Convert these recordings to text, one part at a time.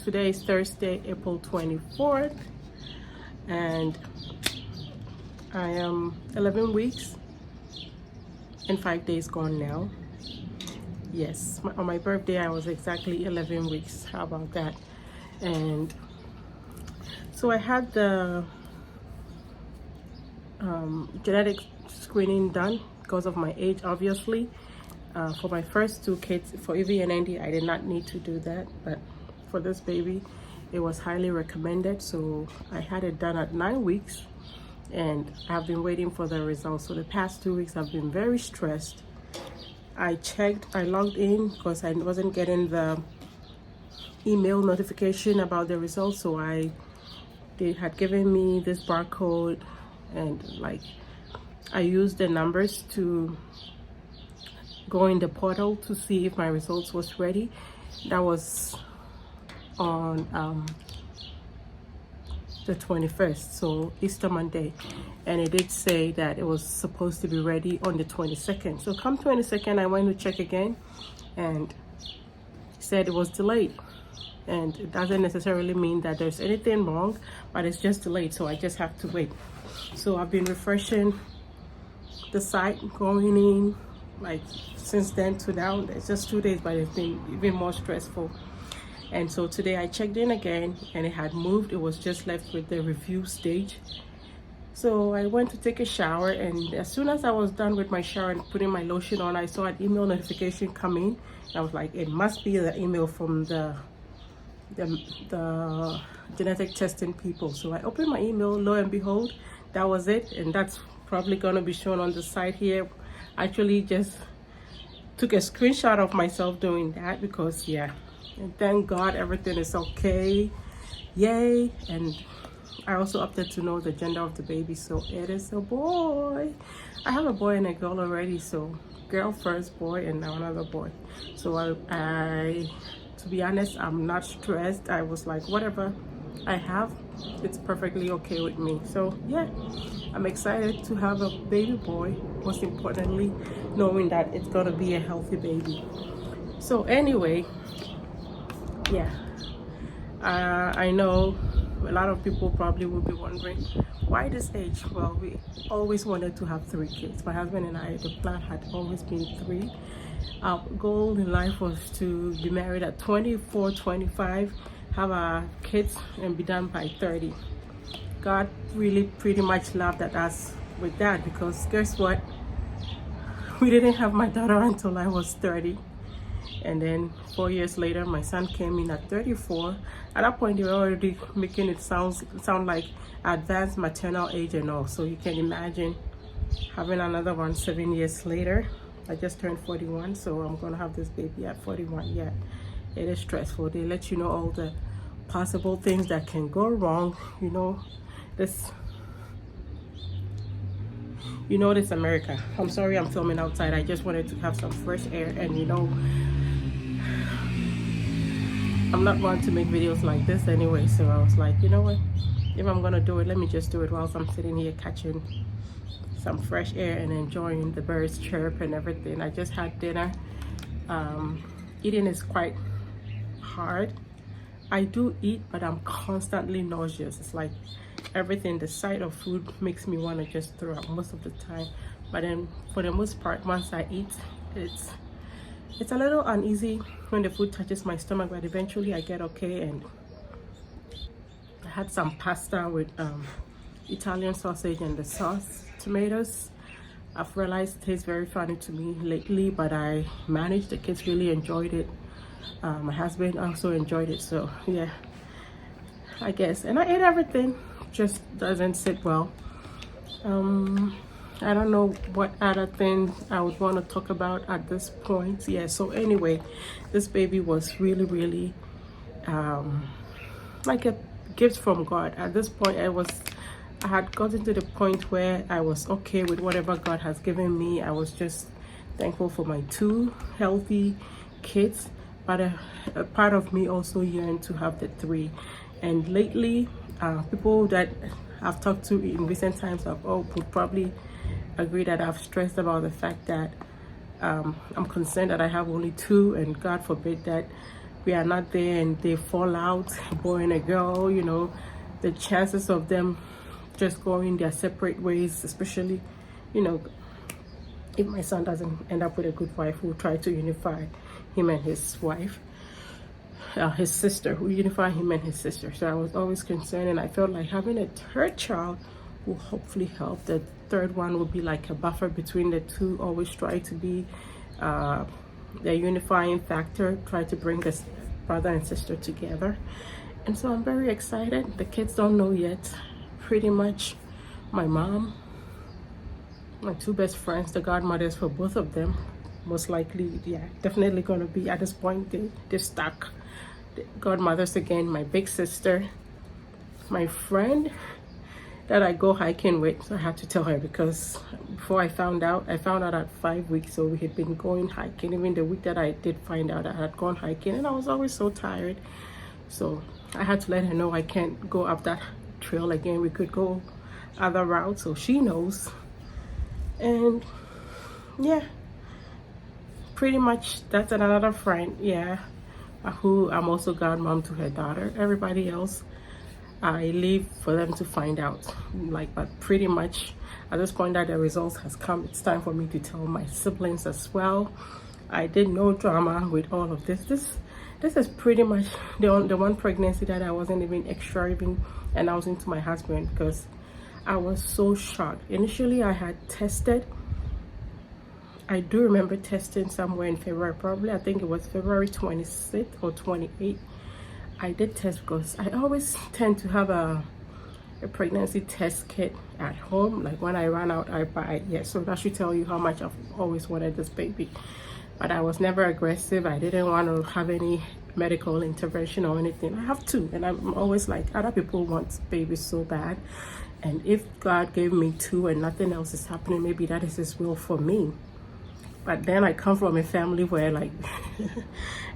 Today is Thursday, April 24th, and I am 11 weeks and 5 days gone now. Yes, on my birthday I was exactly 11 weeks. How about that? And so I had the genetic screening done because of my age, obviously. For my first two kids, for Evie and Andy, I did not need to do that, but for this baby, it was highly recommended. So I had it done at 9 weeks, and I've been waiting for the results. So the past 2 weeks, I've been very stressed. I logged in because I wasn't getting the email notification about the results. So they had given me this barcode, and like I used the numbers to go in the portal to see if my results was ready. That was on the 21st, so Easter Monday, and it did say that it was supposed to be ready on the 22nd. So come 22nd, I went to check again, and it said it was delayed. And it doesn't necessarily mean that there's anything wrong, but it's just delayed, so I just have to wait. So I've been refreshing the site, going in, like since then to now. It's just 2 days, but it's been even more stressful. And so today I checked in again, and it had moved. It was just left with the review stage. So I went to take a shower, and as soon as I was done with my shower and putting my lotion on, I saw an email notification come in. I was like, it must be the email from the genetic testing people. So I opened my email, lo and behold, that was it. And that's probably going to be shown on the side here. I actually just took a screenshot of myself doing that, because yeah, and thank God everything is okay. Yay. And I also opted to know the gender of the baby, so it is a boy. I have a boy and a girl already, so girl first, boy, and now another boy. So I to be honest, I'm not stressed. I was like, whatever I have, it's perfectly okay with me. So yeah, I'm excited to have a baby boy, most importantly knowing that it's gonna be a healthy baby. So anyway, yeah, I know a lot of people probably will be wondering, why this age? Well, we always wanted to have 3 kids. My husband and I, the plan had always been 3. Our goal in life was to be married at 24, 25, have our kids, and be done by 30. God really pretty much laughed at us with that, because guess what? We didn't have my daughter until I was 30. And then 4 years later, my son came in at 34. At that point, they were already making it sound like advanced maternal age and all. So you can imagine having another one 7 years later. I just turned 41, so I'm gonna have this baby at 41. Yeah, it is stressful. They let you know all the possible things that can go wrong. You know this America. I'm sorry I'm filming outside. I just wanted to have some fresh air, and I'm not going to make videos like this anyway, so I was like, you know what, if I'm gonna do it, let me just do it whilst I'm sitting here catching some fresh air and enjoying the birds chirp and everything. I just had dinner. Eating is quite hard. I do eat, but I'm constantly nauseous. It's like everything, the sight of food makes me want to just throw up most of the time. But then for the most part, once I eat, it's a little uneasy when the food touches my stomach, but eventually I get okay. And I had some pasta with Italian sausage and the sauce, tomatoes. I've realized it tastes very funny to me lately, but I managed. The kids really enjoyed it. My husband also enjoyed it, so yeah, I guess. And I ate everything, just doesn't sit well. I don't know what other things I would want to talk about at this point. Yeah, so anyway, this baby was really like a gift from God. At this point, I had gotten to the point where I was okay with whatever God has given me. I was just thankful for my 2 healthy kids, but a part of me also yearned to have the 3. And lately, people that I've talked to in recent times would probably agree that I've stressed about the fact that I'm concerned that I have only 2, and God forbid that we are not there and they fall out, a boy and a girl, you know, the chances of them just going their separate ways, especially, you know, if my son doesn't end up with a good wife who try to unify him and his wife, his sister, who unify him and his sister. So I was always concerned, and I felt like having a third child will hopefully help. The third one will be like a buffer between the two, always try to be the unifying factor, try to bring this brother and sister together. And so I'm very excited. The kids don't know yet. Pretty much my mom, my two best friends, the godmothers for both of them, most likely, yeah, definitely gonna be at this point, they're stuck. The godmothers again, my big sister, my friend that I go hiking with. So I had to tell her, because before I found out at 5 weeks, so we had been going hiking. Even the week that I did find out, I had gone hiking, and I was always so tired. So I had to let her know I can't go up that trail again. We could go other routes, so she knows. And yeah, pretty much that's another friend, yeah, who I'm also godmom to her daughter. Everybody else, I leave for them to find out. Like, but pretty much at this point that the results has come, it's time for me to tell my siblings as well. I did no drama with all of this. This is pretty much the one pregnancy that I wasn't even announcing to my husband, because I was so shocked. Initially, I had tested. I do remember testing somewhere in February, probably. I think it was February 26th or 28th. I did test because I always tend to have a pregnancy test kit at home. Like when I run out, I buy it. Yeah, so that should tell you how much I've always wanted this baby. But I was never aggressive. I didn't want to have any medical intervention or anything. I have two, and I'm always like, other people want babies so bad. And if God gave me two and nothing else is happening, maybe that is his will for me. But then I come from a family where, like,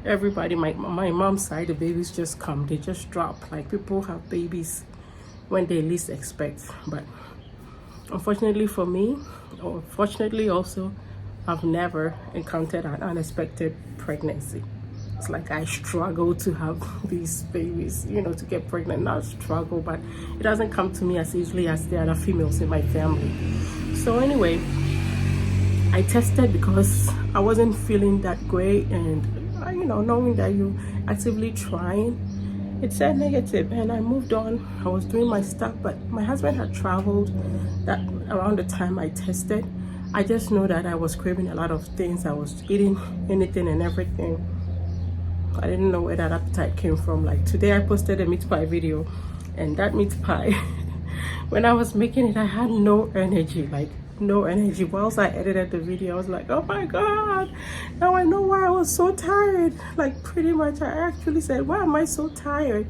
everybody, my mom's side, the babies just come, they just drop. Like, people have babies when they least expect. But unfortunately for me, or fortunately also, I've never encountered an unexpected pregnancy. It's like I struggle to have these babies, you know, to get pregnant. Not struggle, but it doesn't come to me as easily as the other females in my family. So anyway, I tested because I wasn't feeling that great, and you know, knowing that you actively trying, it said negative, and I moved on. I was doing my stuff, but my husband had traveled that around the time I tested. I just know that I was craving a lot of things. I was eating anything and everything. I didn't know where that appetite came from. Like today I posted a meat pie video, and that meat pie, when I was making it, I had no energy, like no energy. Whilst I edited the video, I was like, oh my God, now I know why I was so tired. Like pretty much I actually said, why am I so tired?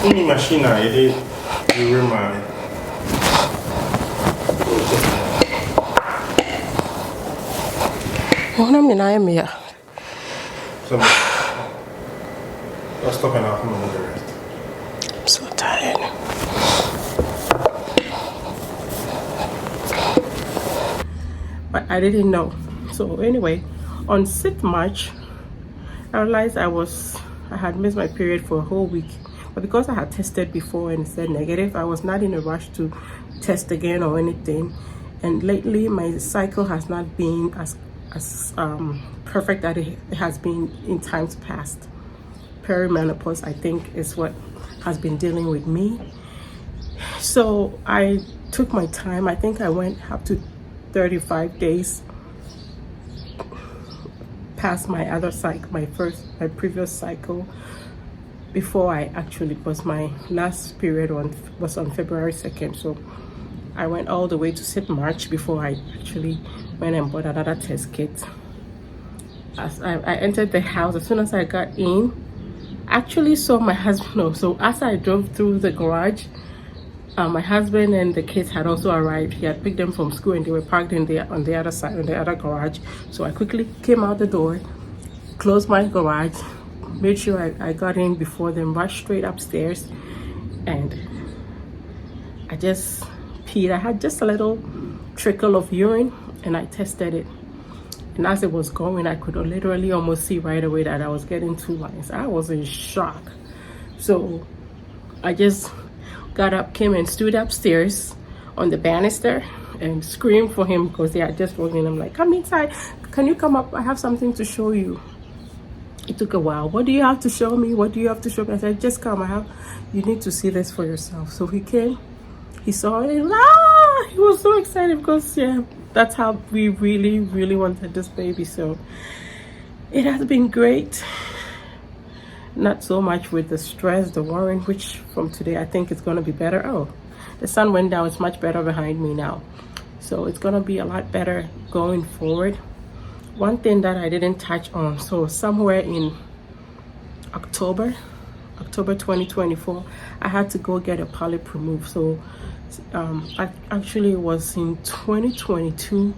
Any machine I did, you remind. Let's stop and I'll come on the rest. I'm so tired. But I didn't know. So anyway, on 6th March, I realized I had missed my period for a whole week. But because I had tested before and it said negative, I was not in a rush to test again or anything. And lately, my cycle has not been as perfect that it has been in times past. Perimenopause, I think, is what has been dealing with me. So I took my time. I think I went up to 35 days past my other cycle, my previous cycle, before I actually, because my last period was on February 2nd. So I went all the way to 6th March before I actually went and bought another test kit. As I entered the house, as soon as I got in, actually saw my husband. No, so as I drove through the garage, my husband and the kids had also arrived. He had picked them from school and they were parked on the other side, on the other garage. So I quickly came out the door, closed my garage, made sure I got in before them, rushed straight upstairs, and I just peed. I had just a little trickle of urine, and I tested it. And as it was going, I could literally almost see right away that I was getting 2 lines. I was in shock. So I just got up, came and stood upstairs on the banister and screamed for him because they had just woken. I'm like, come inside. Can you come up? I have something to show you. It took a while. What do you have to show me? What do you have to show me? I said, just come. You need to see this for yourself. So he came. He saw it. And, he was so excited because, yeah, that's how we really, really wanted this baby. So it has been great. Not so much with the stress, the worrying, which from today I think it's going to be better. Oh, the sun went down. It's much better behind me now. So it's going to be a lot better going forward. One thing that I didn't touch on, so somewhere in October 2024, I had to go get a polyp removed. So I actually was in 2022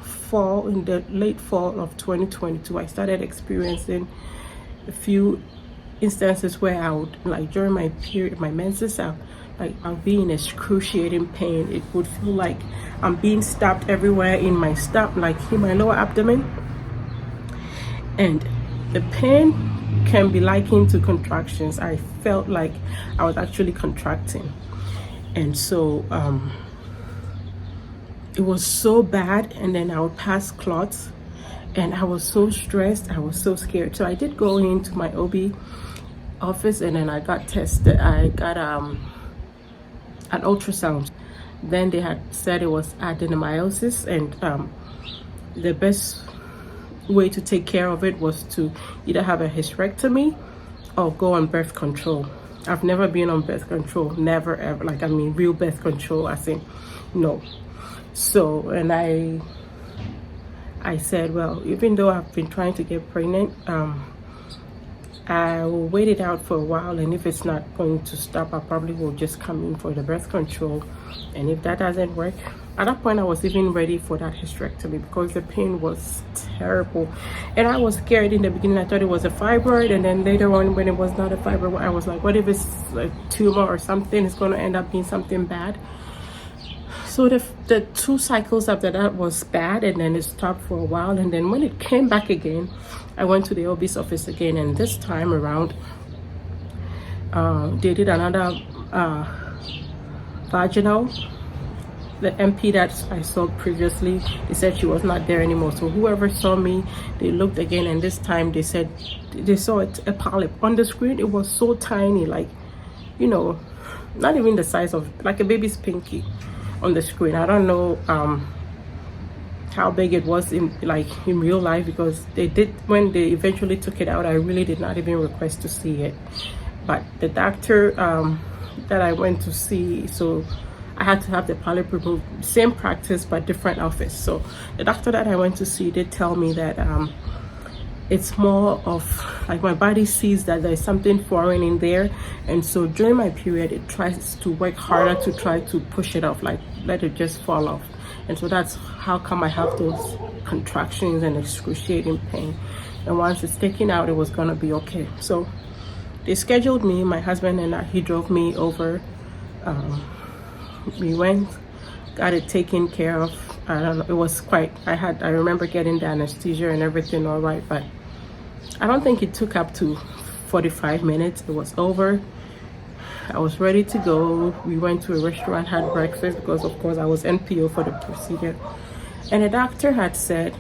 fall, in the late fall of 2022. I started experiencing a few instances where I would, like during my period, my menses, I'll be in excruciating pain. It would feel like I'm being stabbed everywhere in my stomach, like in my lower abdomen. And the pain can be likened to contractions. I felt like I was actually contracting. And so it was so bad. And then I would pass clots. And I was so stressed. I was so scared. So I did go into my OB office, and then I got tested. I got an ultrasound. Then they had said it was adenomyosis, and the best way to take care of it was to either have a hysterectomy or go on birth control. I've never been on birth control, never ever, like I mean real birth control, I think no. So, and I said, well, even though I've been trying to get pregnant, I will wait it out for a while, and if it's not going to stop, I probably will just come in for the birth control. And if that doesn't work, at that point I was even ready for that hysterectomy because the pain was terrible. And I was scared in the beginning. I thought it was a fibroid, and then later on when it was not a fibroid, I was like, what if it's a tumor or something? It's going to end up being something bad. So the 2 cycles after that was bad, and then it stopped for a while. And then when it came back again, I went to the OB's office again, and this time around they did another vaginal. The MP that I saw previously, they said she was not there anymore. So whoever saw me, they looked again, and this time they said they saw a polyp. On the screen it was so tiny, like, you know, not even the size of like a baby's pinky on the screen. I don't know how big it was in real life, because they did, when they eventually took it out, I really did not even request to see it. But the doctor that I went to see, so I had to have the polyp removed, same practice but different office. So the doctor that I went to see did tell me that it's more of like my body sees that there's something foreign in there, and so during my period it tries to work harder to try to push it off, like let it just fall off. And so that's how come I have those contractions and excruciating pain. And once it's taken out, it was gonna be okay. So they scheduled me, my husband and I, he drove me over. We went, got it taken care of. I don't know, it was quite, I remember getting the anesthesia and everything all right, but I don't think it took up to 45 minutes. It was over. I was ready to go. We went to a restaurant, had breakfast, because of course I was NPO for the procedure. And the doctor had said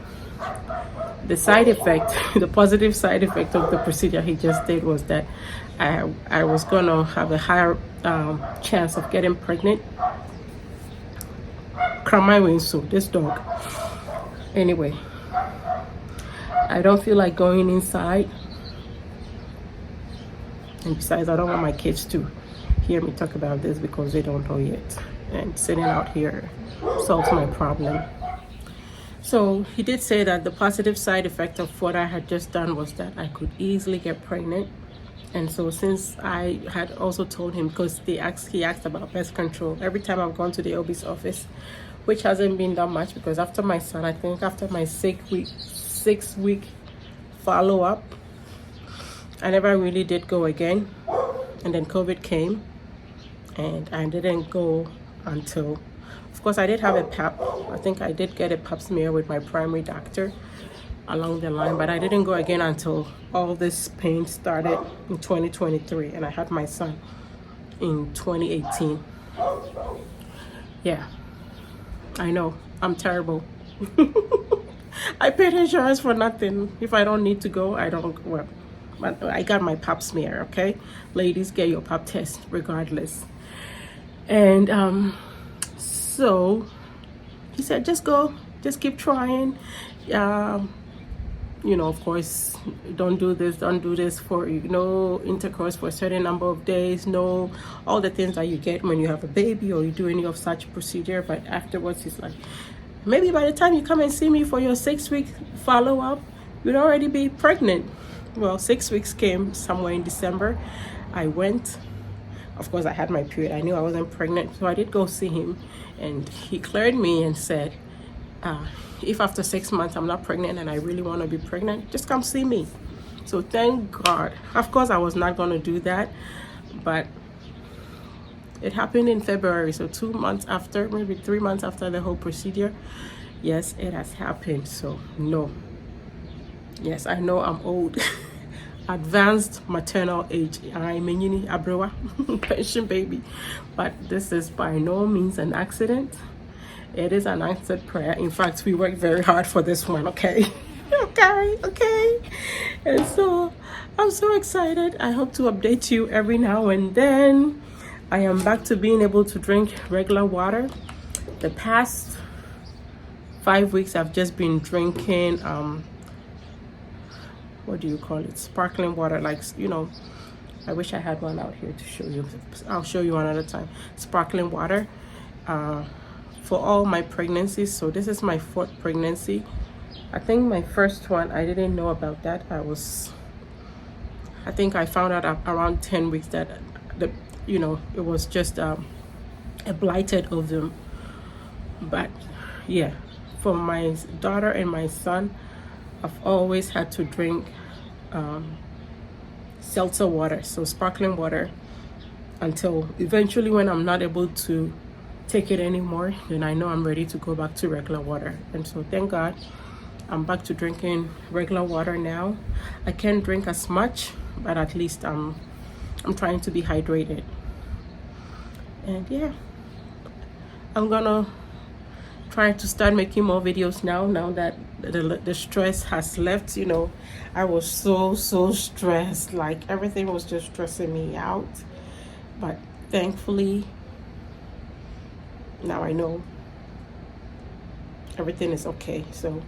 the side effect, the positive side effect of the procedure he just did was that I was gonna have a higher chance of getting pregnant. So this dog. Anyway, I don't feel like going inside. And besides, I don't want my kids to hear me talk about this because they don't know yet. And sitting out here solves my problem. So he did say that the positive side effect of what I had just done was that I could easily get pregnant. And so since I had also told him, because he asked about birth control every time I've gone to the OB's office, which hasn't been that much, because after my son, I think after my 6-week follow-up, I never really did go again. And then COVID came, and I didn't go until, of course, I did have a pap. I think I did get a pap smear with my primary doctor along the line, but I didn't go again until all this pain started in 2023, and I had my son in 2018. Yeah, I know, I'm terrible. I paid insurance for nothing. If I don't need to go, I don't. Well, but I got my pap smear, okay? Ladies, get your pap test regardless. And so he said, just go, just keep trying. You know, of course, don't do this for, no intercourse for a certain number of days, no, all the things that you get when you have a baby or you do any of such procedure. But afterwards, he's like, maybe by the time you come and see me for your 6-week follow-up, you'd already be pregnant. Well, 6 weeks came somewhere in December. I went. Of course, I had my period. I knew I wasn't pregnant, so I did go see him, and he cleared me and said, if after 6 months I'm not pregnant and I really want to be pregnant, just come see me. So thank God. Of course, I was not going to do that, but it happened in February. So 2 months after, maybe 3 months after the whole procedure, yes, it has happened. So no. Yes, I know I'm old. Advanced maternal age. I'm a uni abrewa pension baby, but this is by no means an accident. It is an answered prayer. In fact, we worked very hard for this one. Okay. okay. And so I'm so excited. I hope to update you every now and then. I am back to being able to drink regular water. The past 5 weeks I've just been drinking what do you call it, sparkling water, like, you know, I wish I had one out here to show you. I'll show you another time. Sparkling water for all my pregnancies. So this is my 4th pregnancy. I think my first one, I didn't know about that. I think I found out around 10 weeks that it was just a blighted ovum. But yeah, for my daughter and my son, I've always had to drink seltzer water, so sparkling water, until eventually when I'm not able to take it anymore, then I know I'm ready to go back to regular water. And so thank God I'm back to drinking regular water now. I can't drink as much, but at least I'm trying to be hydrated. And yeah, I'm gonna try to start making more videos now that the stress has left. You know, I was so stressed, like everything was just stressing me out, but thankfully now I know everything is okay. So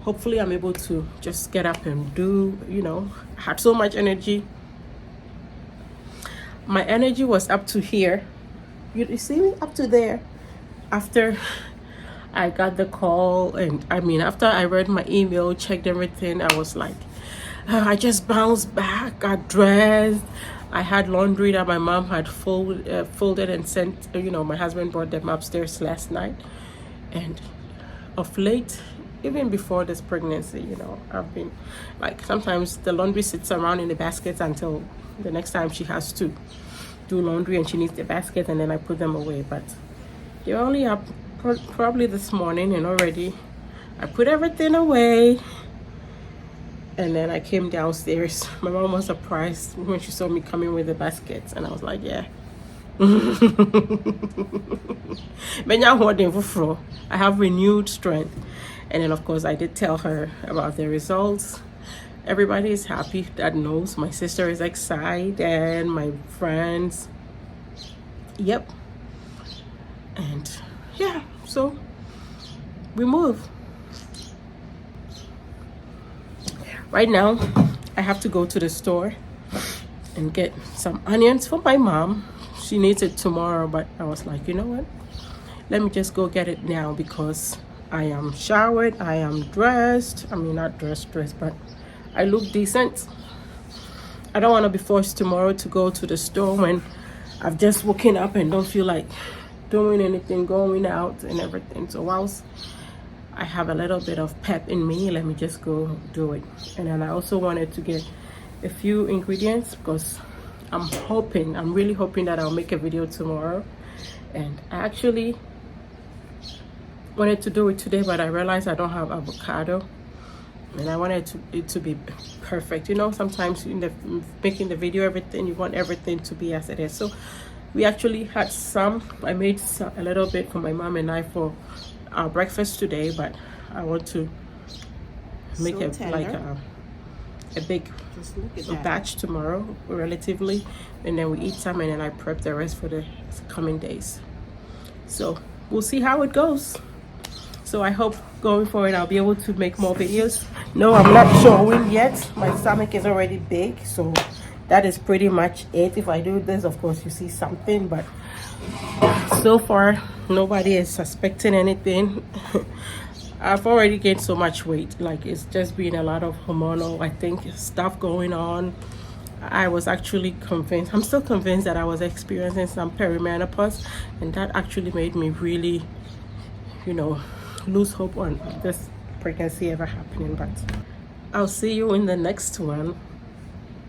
hopefully I'm able to just get up and do, I had so much energy. My energy was up to here, you see me, up to there, after I got the call. And after I read my email, checked everything, I was like, I just bounced back, got dressed. I had laundry that my mom had folded and sent. My husband brought them upstairs last night. And of late, even before this pregnancy, I've been like, sometimes the laundry sits around in the baskets until the next time she has to do laundry and she needs the basket, and then I put them away. But they're only up probably this morning, and already I put everything away. And then I came downstairs. My mom was surprised when she saw me coming with the baskets, and I was like, yeah. I have renewed strength. And then of course I did tell her about the results. Everybody is happy that knows. My sister is excited, and my friends. Yep. And yeah, so we move. Right now, I have to go to the store and get some onions for my mom. She needs it tomorrow, but I was like, you know what? Let me just go get it now, because I am showered, I am dressed. Not dressed, but I look decent. I don't want to be forced tomorrow to go to the store when I've just woken up and don't feel like doing anything, going out and everything. So whilst I have a little bit of pep in me, let me just go do it. And then I also wanted to get a few ingredients, because I'm really hoping that I'll make a video tomorrow. And I actually wanted to do it today, but I realized I don't have avocado, and I wanted it to be perfect. You know, sometimes in the making the video, everything, you want everything to be as it is. So we actually had some. I made a little bit for my mom and I for our breakfast today, but I want to make So it tender. like a big Just look at that. batch tomorrow, relatively, and then we eat some, and then I prep the rest for the coming days. So we'll see how it goes. So I hope going forward I'll be able to make more videos. No, I'm not showing yet. My stomach is already big, so that is pretty much it. If I do this, of course you see something, but so far nobody is suspecting anything. I've already gained so much weight, like it's just been a lot of hormonal, I think, stuff going on. I was actually convinced, I'm still convinced that I was experiencing some perimenopause, and that actually made me really, you know, lose hope on this pregnancy ever happening. But I'll see you in the next one.